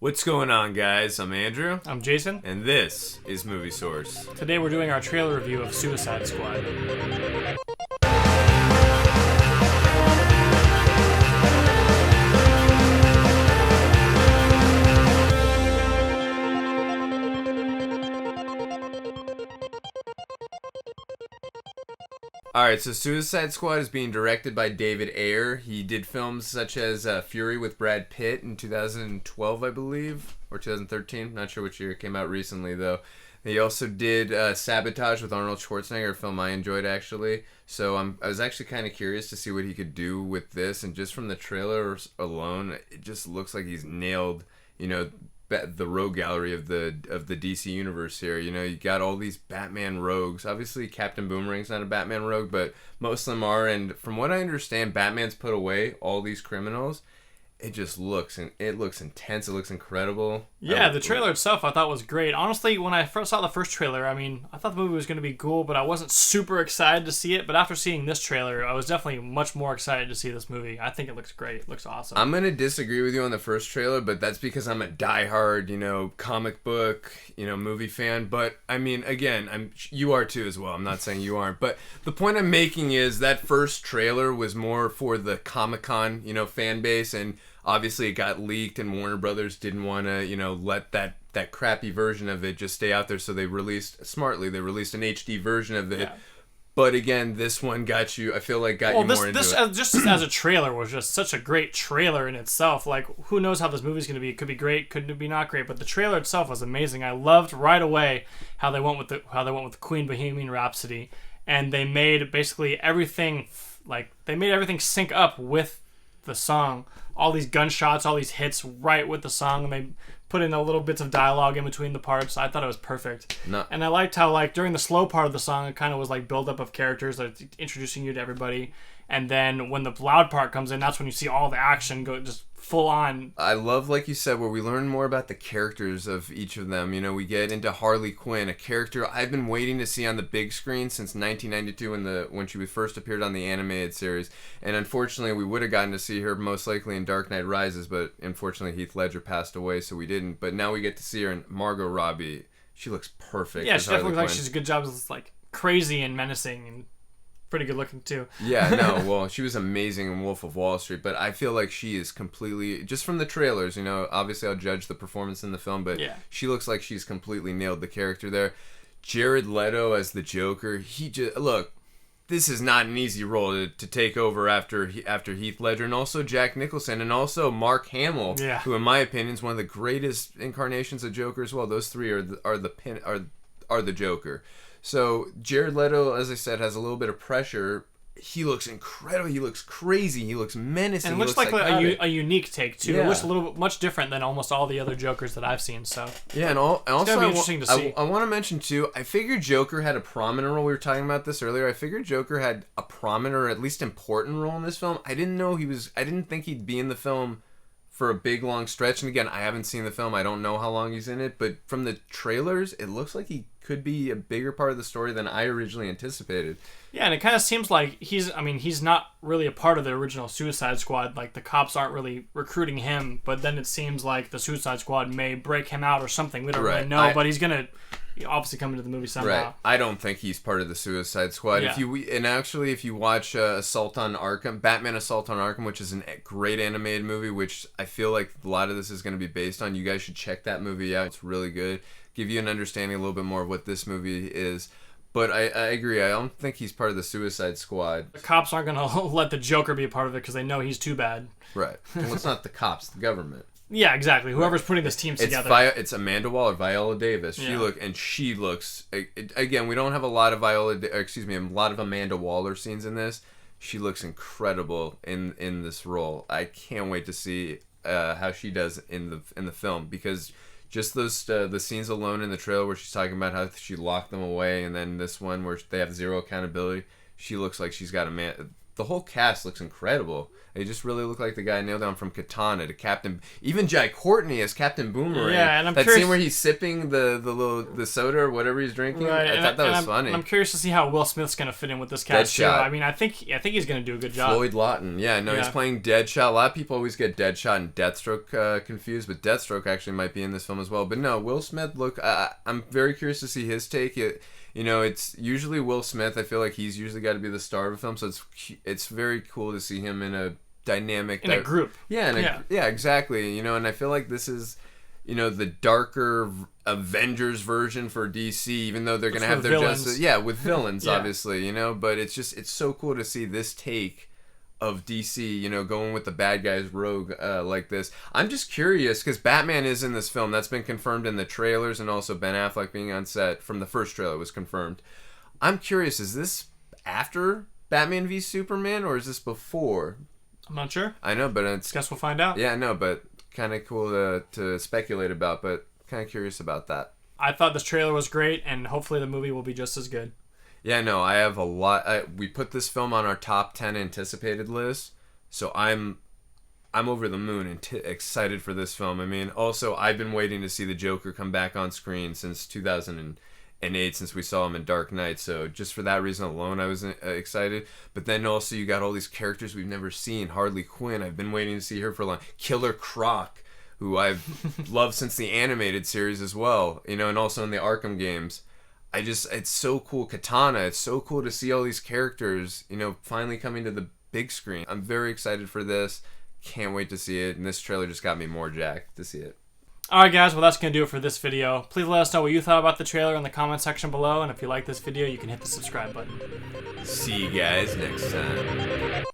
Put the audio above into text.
What's going on, guys? I'm Andrew, I'm Jason. and this is Movie Source. Today we're doing our trailer review of Suicide Squad. Alright, so Suicide Squad is being directed by David Ayer. He did films such as Fury with Brad Pitt in 2012, I believe, or 2013. Not sure which year it came out recently, though. He also did Sabotage with Arnold Schwarzenegger, a film I enjoyed, actually. So I was actually kind of curious to see what he could do with this, and just from the trailer alone, it just looks like he's nailed, the rogue gallery of the DC universe here. You got all these Batman rogues. Obviously, Captain Boomerang's not a Batman rogue, but most of them are. And from what I understand, Batman's put away all these criminals. It just looks intense. It looks incredible. Yeah, the trailer itself I thought was great. Honestly, when I first saw the first trailer, I thought the movie was going to be cool, but I wasn't super excited to see it. But after seeing this trailer, I was definitely much more excited to see this movie. I think it looks great. It looks awesome. I'm gonna disagree with you on the first trailer, but that's because I'm a diehard, comic book, movie fan. But I mean, again, you are too as well. I'm not saying you aren't, but the point I'm making is that first trailer was more for the Comic-Con, fan base, and obviously it got leaked, and Warner Brothers didn't want to, let that crappy version of it just stay out there, so they released an HD version of it. Yeah. But again, this one got you. I feel like got you more into it. Just as a trailer was just such a great trailer in itself. Like, who knows how this movie's going to be? It could be great, could be not great. But the trailer itself was amazing. I loved right away how they went with the Queen Bohemian Rhapsody, and they made basically everything sync up with the song. All these gunshots, all these hits right with the song, and they put in a little bits of dialogue in between the parts. I thought it was perfect. No. And I liked how, during the slow part of the song, it kind of was build up of characters, introducing you to everybody. And then when the loud part comes in, that's when you see all the action go just full on. I love, like you said, where we learn more about the characters of each of them. We get into Harley Quinn, a character I've been waiting to see on the big screen since 1992 when she first appeared on the animated series. And unfortunately, we would have gotten to see her most likely in Dark Knight Rises, but unfortunately Heath Ledger passed away, so we didn't. But now we get to see her in Margot Robbie. She looks perfect. Yeah, she definitely looks like she's a good job. It's crazy and menacing and pretty good looking too. Yeah, no, well, she was amazing in Wolf of Wall Street, but I feel like she is completely, just from the trailers, obviously I'll judge the performance in the film, but yeah, she looks like she's completely nailed the character there. Jared Leto as the Joker, look, this is not an easy role to take over after Heath Ledger, and also Jack Nicholson, and also Mark Hamill, who in my opinion is one of the greatest incarnations of Joker as well. Those three are the Joker. So Jared Leto, as I said, has a little bit of pressure. He looks incredible. He looks crazy. He looks menacing. And it looks like a unique take too. Yeah. It looks a little bit much different than almost all the other Jokers that I've seen. So yeah, and also it's gonna be interesting to see. I want to mention too. I figured Joker had a prominent role. We were talking about this earlier. I figured Joker had a prominent or at least important role in this film. I didn't think he'd be in the film for a big long stretch. And again, I haven't seen the film. I don't know how long he's in it. But from the trailers, it looks like he could be a bigger part of the story than I originally anticipated. Yeah, and it kind of seems like he's not really a part of the original Suicide Squad. The cops aren't really recruiting him, but then it seems like the Suicide Squad may break him out or something. We don't really know, but he's going to obviously come into the movie somehow. Right. I don't think he's part of the Suicide Squad. Yeah. If you watch Batman Assault on Arkham, which is a great animated movie, which I feel like a lot of this is going to be based on, you guys should check that movie out. It's really good. Give you an understanding a little bit more of what this movie is. But I agree. I don't think he's part of the Suicide Squad. The cops aren't going to let the Joker be a part of it because they know he's too bad. Right. Well, it's not the cops, the government. Yeah, exactly. Whoever's putting this team together. It's Amanda Waller, Viola Davis. She looks. Again, we don't have a lot of a lot of Amanda Waller scenes in this. She looks incredible in this role. I can't wait to see how she does in the film, because just those the scenes alone in the trailer where she's talking about how she locked them away, and then this one where they have zero accountability. She looks like she's got the whole cast looks incredible. They just really look like the guy nailed down from Katana to Captain. Even Jai Courtney as Captain Boomerang. Yeah, and I'm that curious, scene where he's sipping the soda or whatever he's drinking. right, I thought that was funny. I'm curious to see how Will Smith's gonna fit in with this cast too. Deadshot. I mean, I think he's gonna do a good job. Floyd Lawton. Yeah, no, he's playing Deadshot. A lot of people always get Deadshot and Deathstroke confused, but Deathstroke actually might be in this film as well. But no, Will Smith. Look, I'm very curious to see his take. It's usually Will Smith. I feel like he's usually got to be the star of a film, so it's very cool to see him in a dynamic in a group. Yeah, exactly. And I feel like this is, the darker Avengers version for DC, even though they're gonna have their villains. justice. Yeah, with villains, Yeah. obviously. But it's so cool to see this take of DC, going with the bad guys rogue like this. I'm just curious because Batman is in this film. That's been confirmed in the trailers, and also Ben Affleck being on set from the first trailer was confirmed. I'm curious, is this after Batman v Superman or is this before? I'm not sure. I know, but it's... Guess we'll find out. Yeah, no, but kind of cool to speculate about, but kind of curious about that. I thought this trailer was great, and hopefully the movie will be just as good. Yeah, no, I have a lot... we put this film on our top 10 anticipated list, so I'm over the moon and excited for this film. I mean, also, I've been waiting to see the Joker come back on screen since 2008, since we saw him in Dark Knight, so just for that reason alone I was excited. But then also you got all these characters we've never seen. Harley Quinn, I've been waiting to see her for long. Killer Croc, who I've loved since the animated series as well, and also in the Arkham games. It's so cool. Katana, it's so cool to see all these characters, finally coming to the big screen. I'm very excited for this. Can't wait to see it, and this trailer just got me more jacked to see it. Alright guys, well that's going to do it for this video. Please let us know what you thought about the trailer in the comment section below, and if you like this video, you can hit the subscribe button. See you guys next time.